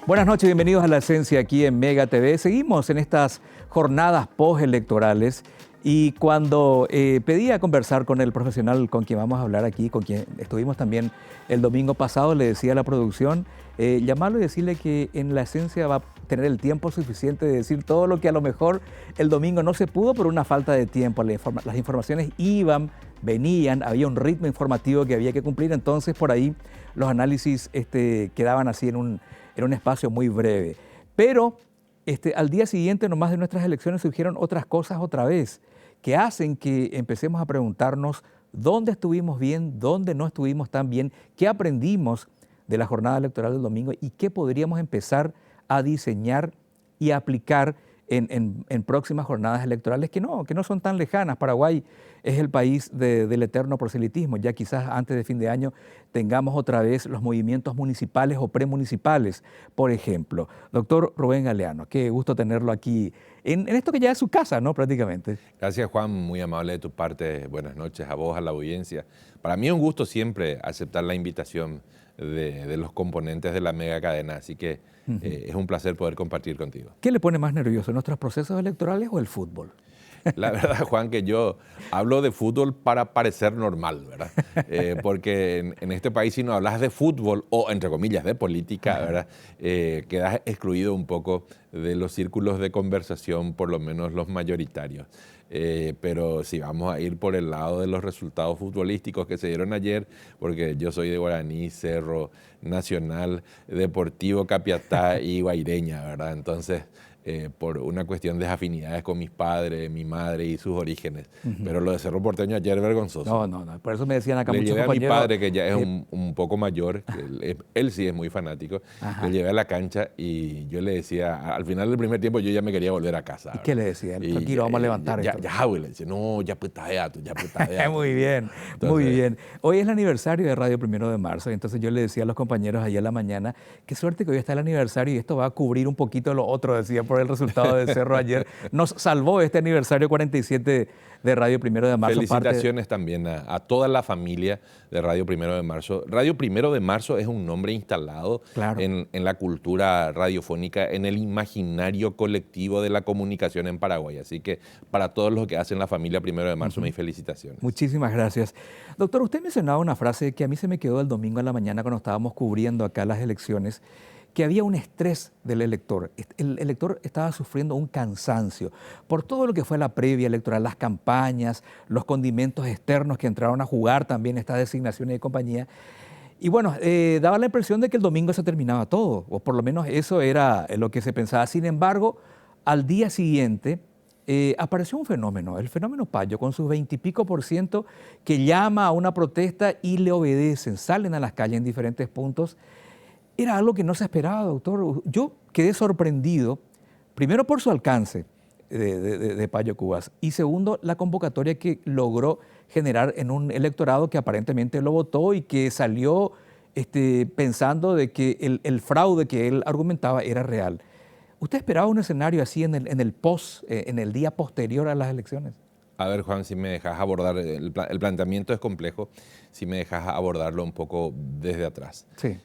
Buenas noches, bienvenidos a La Esencia aquí en Mega TV. Seguimos en estas jornadas postelectorales y cuando pedí a conversar con el profesional con quien vamos a hablar aquí, con quien estuvimos también el domingo pasado, le decía a la producción, llamarlo y decirle que en La Esencia va a tener el tiempo suficiente de decir todo lo que a lo mejor el domingo no se pudo por una falta de tiempo. Las informaciones iban, venían, había un ritmo informativo que había que cumplir, entonces por ahí los análisis quedaban así en un espacio muy breve. Pero al día siguiente, nomás de nuestras elecciones, surgieron otras cosas otra vez, que hacen que empecemos a preguntarnos dónde estuvimos bien, dónde no estuvimos tan bien, qué aprendimos de la jornada electoral del domingo y qué podríamos empezar a diseñar y aplicar en próximas jornadas electorales que no son tan lejanas. Paraguay es el país del eterno proselitismo. Ya quizás antes de fin de año tengamos otra vez los movimientos municipales o premunicipales, por ejemplo. Doctor Rubén Galeano, qué gusto tenerlo aquí en esto que ya es su casa, ¿no? Prácticamente. Gracias, Juan, muy amable de tu parte. Buenas noches a vos, a la audiencia. Para mí es un gusto siempre aceptar la invitación de los componentes de la mega cadena, así que es un placer poder compartir contigo. ¿Qué le pone más nervioso, nuestros procesos electorales o el fútbol? La verdad, Juan, que yo hablo de fútbol para parecer normal, ¿verdad? Porque en este país, si no hablas de fútbol o, entre comillas, de política, ¿verdad? Quedas excluido un poco de los círculos de conversación, por lo menos los mayoritarios. Pero si vamos a ir por el lado de los resultados futbolísticos que se dieron ayer, porque yo soy de Guaraní, Cerro, Nacional, Deportivo Capiatá y Guaireña, ¿verdad? Entonces, por una cuestión de afinidades con mis padres, mi madre y sus orígenes. Pero lo de Cerro Porteño ayer es vergonzoso. No, por eso me decían acá le muchos llevé compañeros. A mi padre, que ya es un poco mayor, que él sí es muy fanático, le llevé a la cancha y yo le decía, al final del primer tiempo yo ya me quería volver a casa. ¿Y qué le decía? Tranquilo, vamos a levantar esto. Ya, güey, le decía, no, ya putadeato, ya putadeato. Muy bien, entonces, muy bien. Hoy es el aniversario de Radio 1 de marzo, entonces yo le decía a los compañeros ayer en la mañana, qué suerte que hoy está el aniversario y esto va a cubrir un poquito lo otro, decía, por el resultado de Cerro ayer. Nos salvó este aniversario 47 de Radio 1 de marzo. Felicitaciones también a toda la familia de Radio 1 de marzo. Radio 1 de marzo es un nombre instalado en la cultura radiofónica, en el imaginario colectivo de la comunicación en Paraguay. Así que para todos los que hacen la familia 1 de marzo, mis felicitaciones. Muchísimas gracias. Doctor, usted mencionaba una frase que a mí se me quedó el domingo en la mañana cuando estábamos cubriendo acá las elecciones, que había un estrés del elector. El elector estaba sufriendo un cansancio por todo lo que fue la previa electoral, las campañas, los condimentos externos que entraron a jugar también estas designaciones de compañía. Y bueno, daba la impresión de que el domingo se terminaba todo, o por lo menos eso era lo que se pensaba. Sin embargo, al día siguiente apareció un fenómeno, el fenómeno Payo, con sus 20 y pico % que llama a una protesta y le obedecen, salen a las calles en diferentes puntos. Era algo que no se esperaba, doctor. Yo quedé sorprendido, primero por su alcance de Payo Cubas y segundo, la convocatoria que logró generar en un electorado que aparentemente lo votó y que salió pensando de que el fraude que él argumentaba era real. ¿Usted esperaba un escenario así en el día posterior a las elecciones? A ver, Juan, si me dejas abordar, el planteamiento es complejo, si me dejas abordarlo un poco desde atrás. Sí.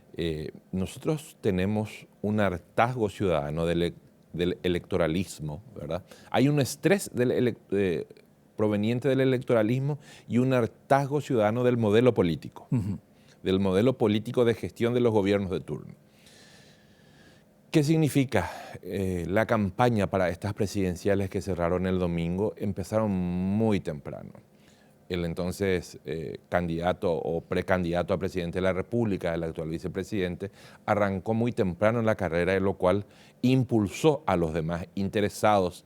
Nosotros tenemos un hartazgo ciudadano del electoralismo, ¿verdad? Hay un estrés proveniente del electoralismo y un hartazgo ciudadano del modelo político, del modelo político de gestión de los gobiernos de turno. ¿Qué significa? La campaña para estas presidenciales que cerraron el domingo empezaron muy temprano. El entonces candidato o precandidato a presidente de la República, el actual vicepresidente, arrancó muy temprano en la carrera, lo cual impulsó a los demás interesados,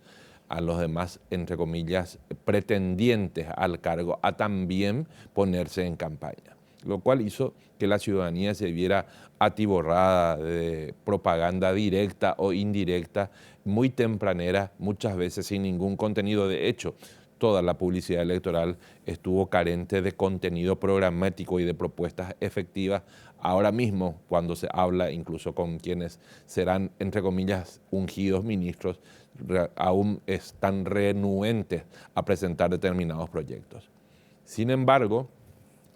a los demás, entre comillas, pretendientes al cargo, a también ponerse en campaña, lo cual hizo que la ciudadanía se viera atiborrada de propaganda directa o indirecta, muy tempranera, muchas veces sin ningún contenido. De hecho, toda la publicidad electoral estuvo carente de contenido programático y de propuestas efectivas. Ahora mismo, cuando se habla incluso con quienes serán, entre comillas, ungidos ministros, aún están renuentes a presentar determinados proyectos. Sin embargo,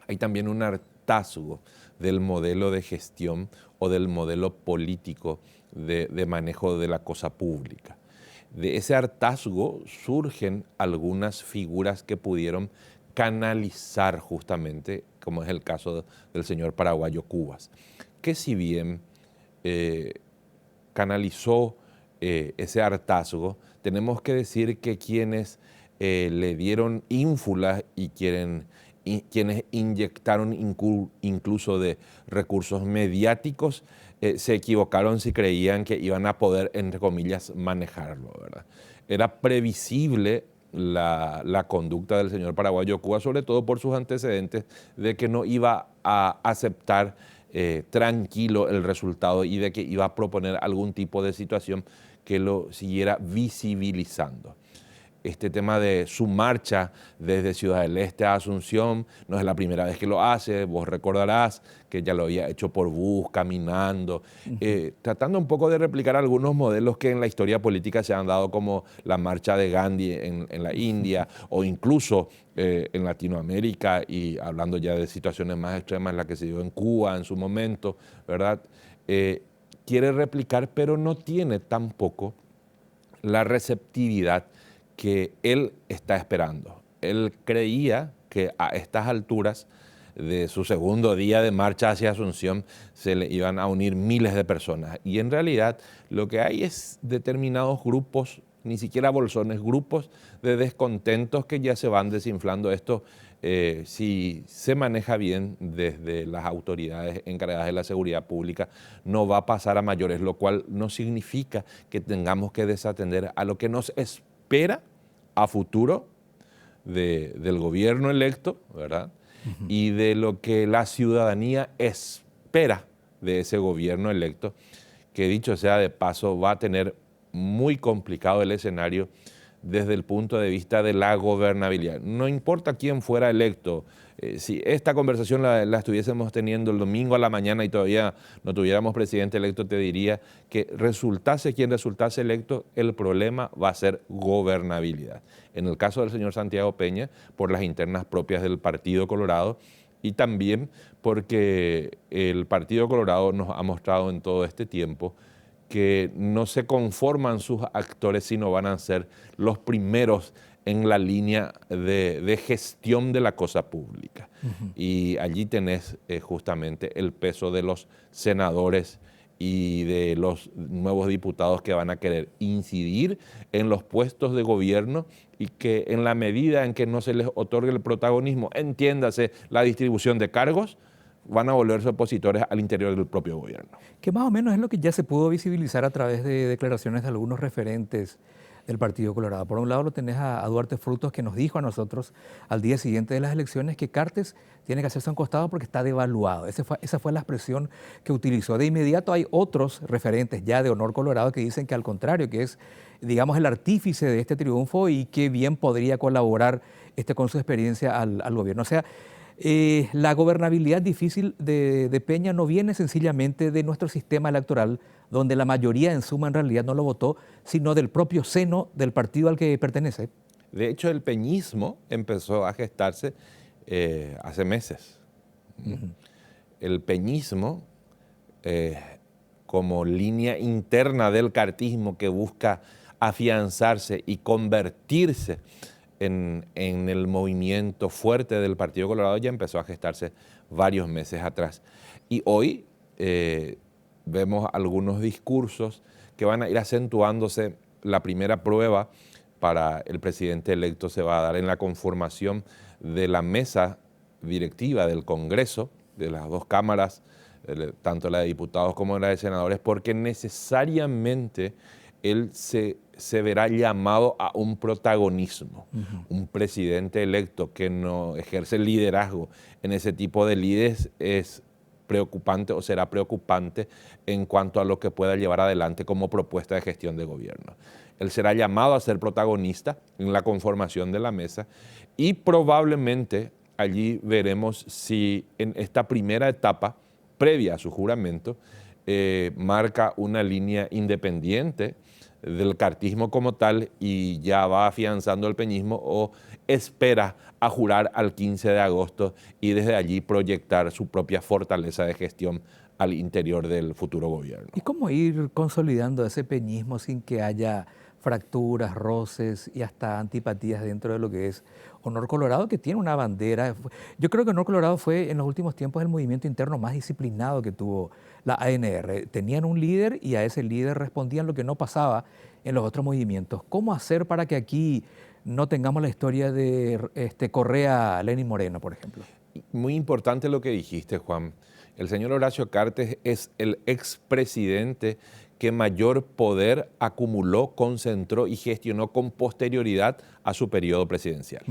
hay también un hartazgo del modelo de gestión o del modelo político de manejo de la cosa pública. De ese hartazgo surgen algunas figuras que pudieron canalizar justamente, como es el caso del señor paraguayo Cubas, que si bien canalizó ese hartazgo, tenemos que decir que quienes le dieron ínfulas y quienes inyectaron incluso de recursos mediáticos, se equivocaron si creían que iban a poder, entre comillas, manejarlo, ¿verdad? Era previsible la conducta del señor paraguayo Cuba, sobre todo por sus antecedentes de que no iba a aceptar tranquilo el resultado y de que iba a proponer algún tipo de situación que lo siguiera visibilizando. Este tema de su marcha desde Ciudad del Este a Asunción no es la primera vez que lo hace, vos recordarás que ya lo había hecho por bus, caminando, tratando un poco de replicar algunos modelos que en la historia política se han dado, como la marcha de Gandhi en la India, o incluso en Latinoamérica, y hablando ya de situaciones más extremas, la que se dio en Cuba en su momento, ¿verdad? Quiere replicar, pero no tiene tampoco la receptividad que él está esperando. Él creía que a estas alturas de su segundo día de marcha hacia Asunción se le iban a unir miles de personas, y en realidad lo que hay es determinados grupos, ni siquiera bolsones, grupos de descontentos que ya se van desinflando. Esto, si se maneja bien desde las autoridades encargadas de la seguridad pública, no va a pasar a mayores, lo cual no significa que tengamos que desatender a lo que nos espera a futuro del gobierno electo, ¿verdad? Y de lo que la ciudadanía espera de ese gobierno electo, que dicho sea de paso va a tener muy complicado el escenario desde el punto de vista de la gobernabilidad. No importa quién fuera electo, si esta conversación la estuviésemos teniendo el domingo a la mañana y todavía no tuviéramos presidente electo, te diría que resultase quien resultase electo, el problema va a ser gobernabilidad. En el caso del señor Santiago Peña, por las internas propias del Partido Colorado, y también porque el Partido Colorado nos ha mostrado en todo este tiempo que no se conforman sus actores, sino van a ser los primeros en la línea de gestión de la cosa pública. Y allí tenés justamente el peso de los senadores y de los nuevos diputados que van a querer incidir en los puestos de gobierno, y que en la medida en que no se les otorgue el protagonismo, entiéndase la distribución de cargos, van a volverse opositores al interior del propio gobierno. Que más o menos es lo que ya se pudo visibilizar a través de declaraciones de algunos referentes del Partido Colorado. Por un lado lo tenés a Duarte Frutos, que nos dijo a nosotros al día siguiente de las elecciones que Cartes tiene que hacerse a un costado porque está devaluado. Esa fue la expresión que utilizó. De inmediato hay otros referentes ya de Honor Colorado que dicen que al contrario, que es, digamos, el artífice de este triunfo y que bien podría colaborar con su experiencia al gobierno. O sea, la gobernabilidad difícil de Peña no viene sencillamente de nuestro sistema electoral, donde la mayoría en suma en realidad no lo votó, sino del propio seno del partido al que pertenece. De hecho, el peñismo empezó a gestarse hace meses. El peñismo, como línea interna del cartismo que busca afianzarse y convertirse en el movimiento fuerte del Partido Colorado, ya empezó a gestarse varios meses atrás. Y hoy vemos algunos discursos que van a ir acentuándose. La primera prueba para el presidente electo se va a dar en la conformación de la mesa directiva del Congreso, de las dos cámaras, tanto la de diputados como la de senadores, porque necesariamente él se verá llamado a un protagonismo. Un presidente electo que no ejerce liderazgo en ese tipo de líderes es preocupante, o será preocupante en cuanto a lo que pueda llevar adelante como propuesta de gestión de gobierno. Él será llamado a ser protagonista en la conformación de la mesa, y probablemente allí veremos si en esta primera etapa, previa a su juramento, marca una línea independiente del cartismo como tal y ya va afianzando el peñismo, o espera a jurar al 15 de agosto y desde allí proyectar su propia fortaleza de gestión al interior del futuro gobierno. ¿Y cómo ir consolidando ese peñismo sin que haya fracturas, roces y hasta antipatías dentro de lo que es Honor Colorado, que tiene una bandera? Yo creo que Honor Colorado fue en los últimos tiempos el movimiento interno más disciplinado que tuvo la ANR. Tenían un líder y a ese líder respondían lo que no pasaba en los otros movimientos. ¿Cómo hacer para que aquí no tengamos la historia de Correa, Lenin Moreno, por ejemplo? Muy importante lo que dijiste, Juan. El señor Horacio Cartes es el expresidente que mayor poder acumuló, concentró y gestionó con posterioridad a su periodo presidencial.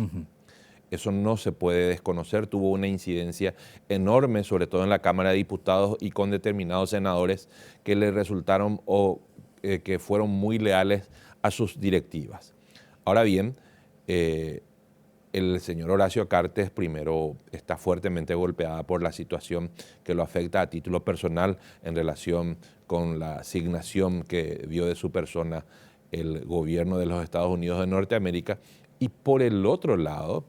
Eso no se puede desconocer, tuvo una incidencia enorme, sobre todo en la Cámara de Diputados y con determinados senadores que le resultaron o que fueron muy leales a sus directivas. Ahora bien, el señor Horacio Cartes primero está fuertemente golpeada por la situación que lo afecta a título personal en relación con la asignación que dio de su persona el gobierno de los Estados Unidos de Norteamérica. Y por el otro lado,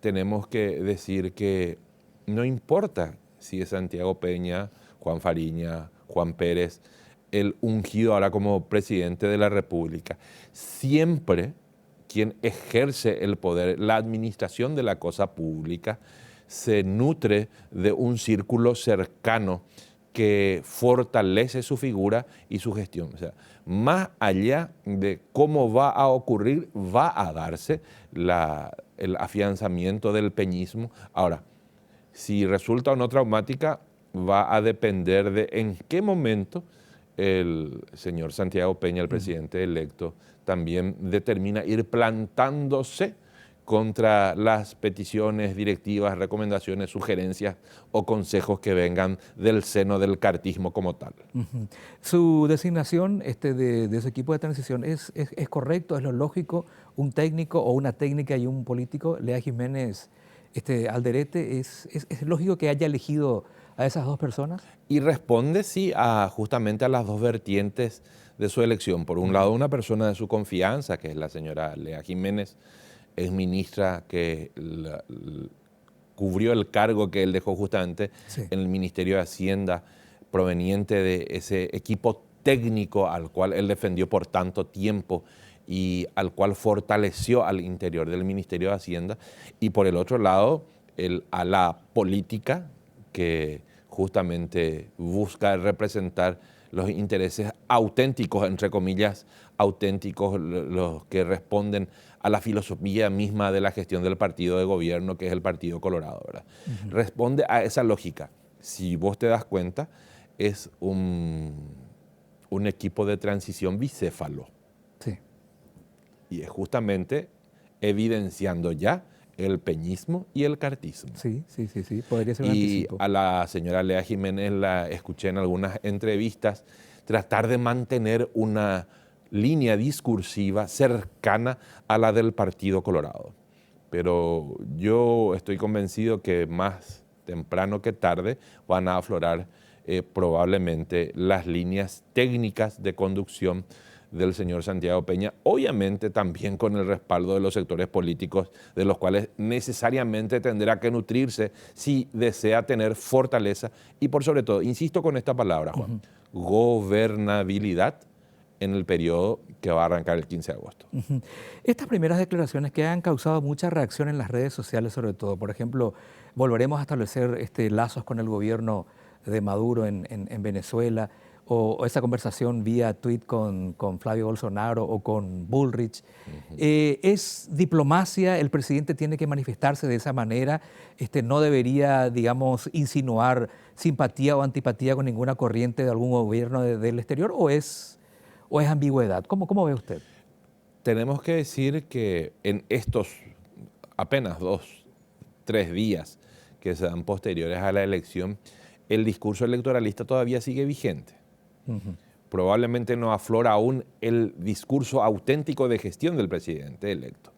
tenemos que decir que no importa si es Santiago Peña, Juan Fariña, Juan Pérez, el ungido ahora como presidente de la República, siempre quien ejerce el poder, la administración de la cosa pública, se nutre de un círculo cercano que fortalece su figura y su gestión. O sea, más allá de cómo va a ocurrir, va a darse el afianzamiento del peñismo. Ahora, si resulta o no traumática, va a depender de en qué momento el señor Santiago Peña, el presidente electo, también determina ir plantándose contra las peticiones, directivas, recomendaciones, sugerencias o consejos que vengan del seno del cartismo como tal. Su designación de su equipo de transición ¿es correcto, es lo lógico? ¿Un técnico o una técnica y un político? Lea Jiménez Alderete, ¿es lógico que haya elegido a esas dos personas? Y responde, sí, justamente a las dos vertientes de su elección. Por un lado, una persona de su confianza, que es la señora Lea Jiménez, es ministra que cubrió el cargo que él dejó justamente en el Ministerio de Hacienda, proveniente de ese equipo técnico al cual él defendió por tanto tiempo y al cual fortaleció al interior del Ministerio de Hacienda. Y por el otro lado, el ala política, que justamente busca representar los intereses auténticos, entre comillas, auténticos, los que responden a la filosofía misma de la gestión del partido de gobierno, que es el Partido Colorado, ¿verdad? Responde a esa lógica. Si vos te das cuenta, es un equipo de transición bicéfalo. Sí. Y es justamente evidenciando ya el peñismo y el cartismo. Sí, podría ser un anticipo. Y a la señora Lea Jiménez la escuché en algunas entrevistas tratar de mantener una línea discursiva cercana a la del Partido Colorado. Pero yo estoy convencido que más temprano que tarde van a aflorar probablemente las líneas técnicas de conducción del señor Santiago Peña, obviamente también con el respaldo de los sectores políticos de los cuales necesariamente tendrá que nutrirse si desea tener fortaleza y por sobre todo, insisto con esta palabra, Juan, gobernabilidad en el periodo que va a arrancar el 15 de agosto. Estas primeras declaraciones que han causado mucha reacción en las redes sociales sobre todo, por ejemplo, volveremos a establecer lazos con el gobierno de Maduro en Venezuela, o esa conversación vía tweet con Flavio Bolsonaro o con Bullrich. ¿Es diplomacia? ¿El presidente tiene que manifestarse de esa manera? ¿No debería, digamos, insinuar simpatía o antipatía con ninguna corriente de algún gobierno del exterior? ¿O es ambigüedad? ¿Cómo ve usted? Tenemos que decir que en estos apenas 2-3 días que se dan posteriores a la elección, el discurso electoralista todavía sigue vigente. Probablemente no aflora aún el discurso auténtico de gestión del presidente electo.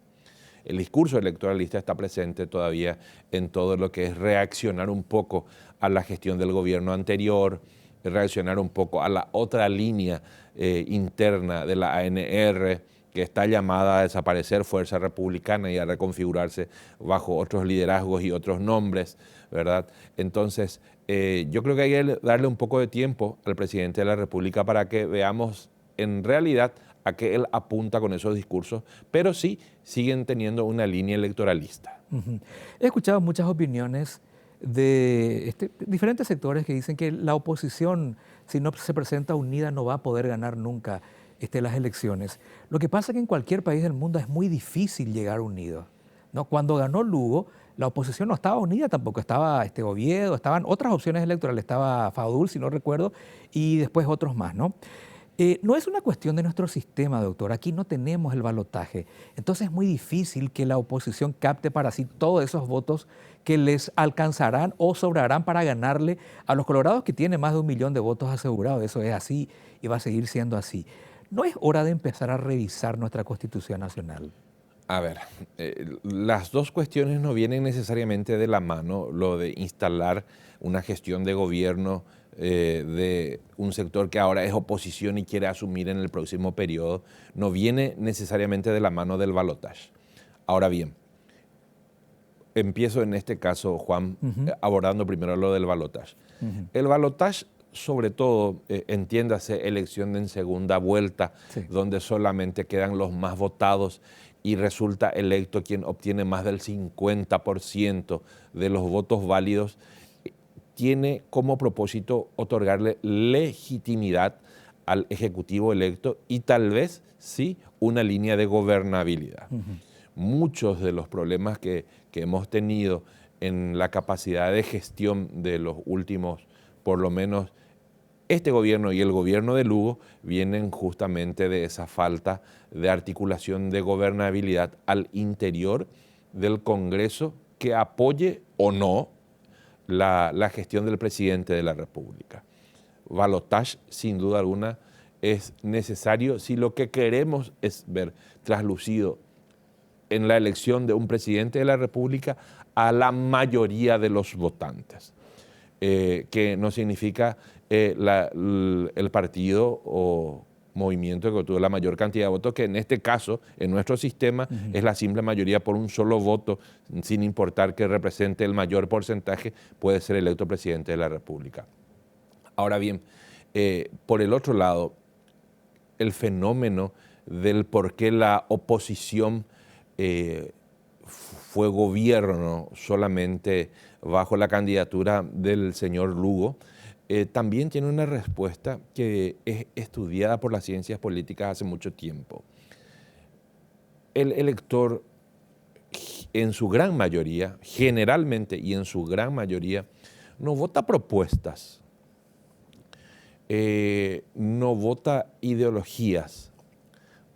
El discurso electoralista está presente todavía en todo lo que es reaccionar un poco a la gestión del gobierno anterior, reaccionar un poco a la otra línea interna de la ANR, que está llamada a desaparecer Fuerza Republicana y a reconfigurarse bajo otros liderazgos y otros nombres, ¿verdad? Entonces, yo creo que hay que darle un poco de tiempo al presidente de la República para que veamos en realidad a qué él apunta con esos discursos, pero sí siguen teniendo una línea electoralista. He escuchado muchas opiniones de diferentes sectores que dicen que la oposición, si no se presenta unida, no va a poder ganar nunca las elecciones. Lo que pasa es que en cualquier país del mundo es muy difícil llegar unido, ¿no? Cuando ganó Lugo, la oposición no estaba unida tampoco, estaba Oviedo, estaban otras opciones electorales, estaba Fadul, si no recuerdo, y después otros más, ¿no? No es una cuestión de nuestro sistema, doctor. Aquí no tenemos el balotaje. Entonces es muy difícil que la oposición capte para sí todos esos votos que les alcanzarán o sobrarán para ganarle a los colorados, que tienen más de 1 millón de votos asegurados. Eso es así y va a seguir siendo así. ¿No es hora de empezar a revisar nuestra Constitución Nacional? A ver, las dos cuestiones no vienen necesariamente de la mano. Lo de instalar una gestión de gobierno de un sector que ahora es oposición y quiere asumir en el próximo periodo, no viene necesariamente de la mano del balotaje. Ahora bien, empiezo en este caso, Juan, abordando primero lo del balotaje. El balotaje, sobre todo, entiéndase, elección en segunda vuelta, sí, donde solamente quedan los más votados y resulta electo quien obtiene más del 50% de los votos válidos, tiene como propósito otorgarle legitimidad al Ejecutivo electo y tal vez, sí, una línea de gobernabilidad. Muchos de los problemas que hemos tenido en la capacidad de gestión de los últimos, por lo menos este gobierno y el gobierno de Lugo, vienen justamente de esa falta de articulación de gobernabilidad al interior del Congreso que apoye o no la gestión del presidente de la República. Balotaje, sin duda alguna, es necesario si lo que queremos es ver traslucido en la elección de un presidente de la República a la mayoría de los votantes, que no significa el partido o movimiento que obtuvo la mayor cantidad de votos, que en este caso, en nuestro sistema, es la simple mayoría por un solo voto, sin importar que represente el mayor porcentaje, puede ser electo presidente de la República. Ahora bien, por el otro lado, el fenómeno del por qué la oposición fue gobierno solamente bajo la candidatura del señor Lugo, también tiene una respuesta que es estudiada por las ciencias políticas hace mucho tiempo. El elector, en su gran mayoría, generalmente y en su gran mayoría, no vota propuestas, no vota ideologías,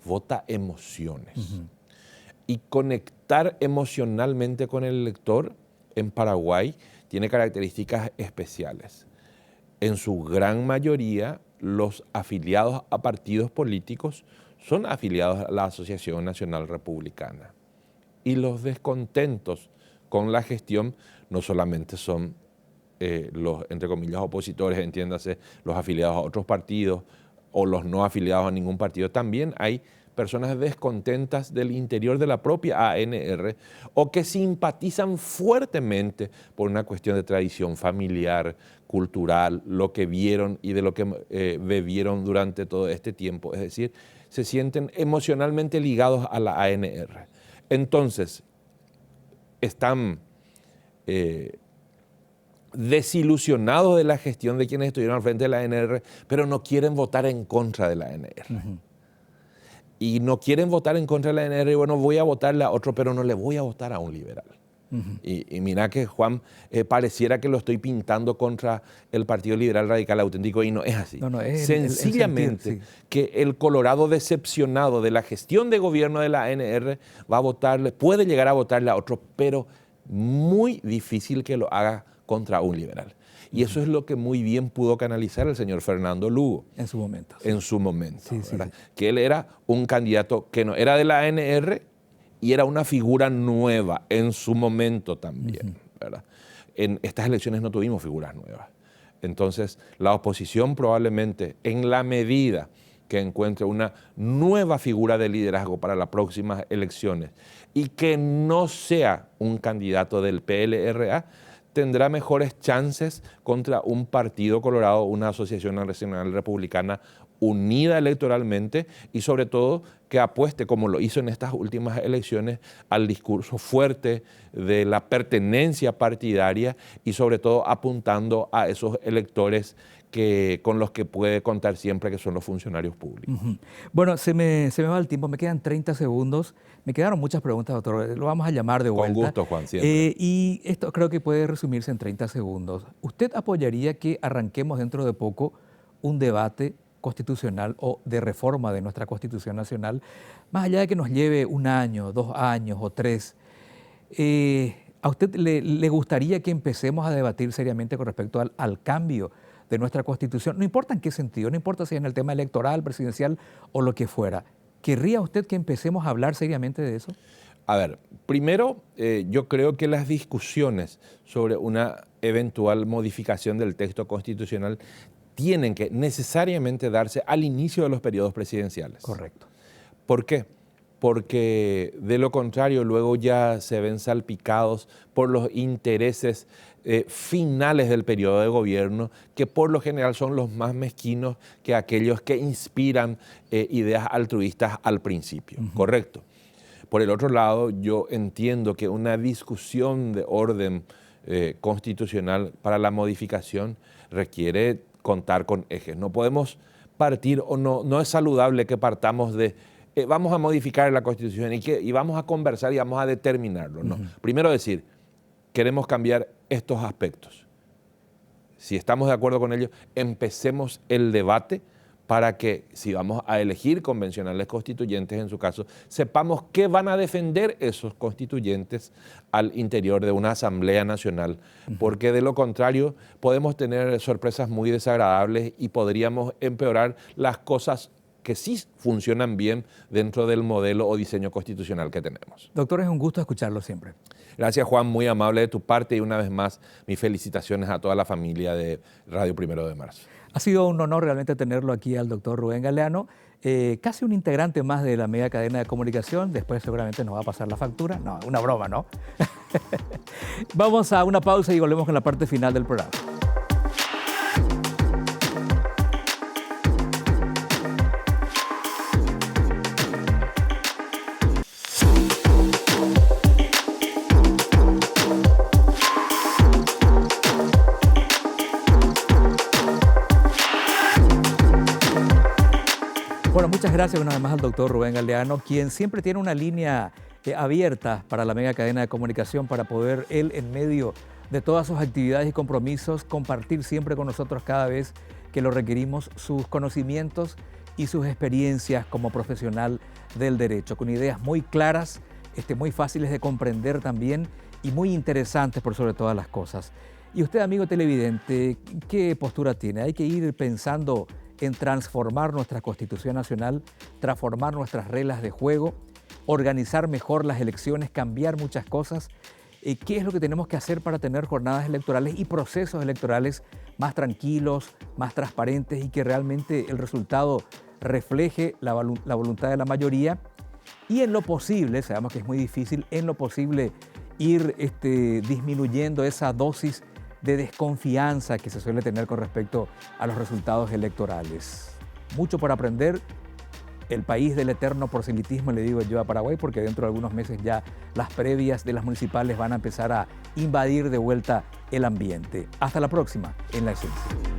vota emociones. Y conectar emocionalmente con el elector en Paraguay tiene características especiales. En su gran mayoría, los afiliados a partidos políticos son afiliados a la Asociación Nacional Republicana. Y los descontentos con la gestión no solamente son los, entre comillas, opositores, entiéndase, los afiliados a otros partidos o los no afiliados a ningún partido. También hay personas descontentas del interior de la propia ANR o que simpatizan fuertemente por una cuestión de tradición familiar, cultural, lo que vieron y de lo que bebieron durante todo este tiempo. Es decir, se sienten emocionalmente ligados a la ANR. Entonces, están desilusionados de la gestión de quienes estuvieron al frente de la ANR, pero no quieren votar en contra de la ANR. Y no quieren votar en contra de la ANR, y bueno, voy a votarle a otro, pero no le voy a votar a un liberal. Y mira que, Juan, pareciera que lo estoy pintando contra el Partido Liberal Radical Auténtico, y no es así. No, es sencillamente el sentir, sí, que el colorado decepcionado de la gestión de gobierno de la ANR va a votarle, puede llegar a votarle a otro, pero muy difícil que lo haga contra un liberal. Y eso es lo que muy bien pudo canalizar el señor Fernando Lugo. En su momento. Sí. En su momento. Sí, sí, sí. Que él era un candidato que no era de la ANR y era una figura nueva en su momento también. ¿Verdad? En estas elecciones no tuvimos figuras nuevas. Entonces, la oposición probablemente, en la medida que encuentre una nueva figura de liderazgo para las próximas elecciones y que no sea un candidato del PLRA, tendrá mejores chances contra un partido colorado, una asociación nacional republicana unida electoralmente y sobre todo que apueste, como lo hizo en estas últimas elecciones, al discurso fuerte de la pertenencia partidaria y sobre todo apuntando a esos electores con los que puede contar siempre, que son los funcionarios públicos. Bueno, se me va el tiempo, me quedan 30 segundos. Me quedaron muchas preguntas, doctor. Lo vamos a llamar de vuelta. Con gusto, Juan, siempre. Y esto creo que puede resumirse en 30 segundos. ¿Usted apoyaría que arranquemos dentro de poco un debate constitucional o de reforma de nuestra Constitución Nacional, más allá de que nos lleve 1 año, 2 años o 3? ¿A usted le gustaría que empecemos a debatir seriamente con respecto al cambio de nuestra Constitución? No importa en qué sentido, no importa si en el tema electoral, presidencial o lo que fuera. ¿Querría usted que empecemos a hablar seriamente de eso? A ver, primero, yo creo que las discusiones sobre una eventual modificación del texto constitucional tienen que necesariamente darse al inicio de los periodos presidenciales. Correcto. ¿Por qué? Porque de lo contrario luego ya se ven salpicados por los intereses finales del periodo de gobierno, que por lo general son los más mezquinos que aquellos que inspiran ideas altruistas al principio, ¿correcto? Por el otro lado, yo entiendo que una discusión de orden constitucional para la modificación requiere contar con ejes. No podemos partir, o no es saludable que partamos de vamos a modificar la Constitución y vamos a conversar y vamos a determinarlo. No. Primero decir, queremos cambiar estos aspectos. Si estamos de acuerdo con ellos, empecemos el debate para que, si vamos a elegir convencionales constituyentes, en su caso, sepamos qué van a defender esos constituyentes al interior de una Asamblea Nacional, porque de lo contrario podemos tener sorpresas muy desagradables y podríamos empeorar las cosas que sí funcionan bien dentro del modelo o diseño constitucional que tenemos. Doctor, es un gusto escucharlo siempre. Gracias, Juan, muy amable de tu parte y una vez más mis felicitaciones a toda la familia de Radio 1 de Marzo. Ha sido un honor realmente tenerlo aquí al doctor Rubén Galeano, casi un integrante más de la mega cadena de comunicación. Después seguramente nos va a pasar la factura. No, una broma, ¿no? Vamos a una pausa y volvemos con la parte final del programa. Bueno, muchas gracias una vez más al doctor Rubén Galeano, quien siempre tiene una línea abierta para la mega cadena de comunicación para poder él, en medio de todas sus actividades y compromisos, compartir siempre con nosotros cada vez que lo requerimos sus conocimientos y sus experiencias como profesional del derecho, con ideas muy claras, muy fáciles de comprender también y muy interesantes por sobre todas las cosas. Y usted, amigo televidente, ¿qué postura tiene? Hay que ir pensando en transformar nuestra Constitución Nacional, transformar nuestras reglas de juego, organizar mejor las elecciones, cambiar muchas cosas. ¿Qué es lo que tenemos que hacer para tener jornadas electorales y procesos electorales más tranquilos, más transparentes y que realmente el resultado refleje la voluntad de la mayoría? Y en lo posible, sabemos que es muy difícil, en lo posible ir disminuyendo esa dosis de desconfianza que se suele tener con respecto a los resultados electorales. Mucho por aprender, el país del eterno proselitismo, le digo yo a Paraguay, porque dentro de algunos meses ya las previas de las municipales van a empezar a invadir de vuelta el ambiente. Hasta la próxima en La Esencia.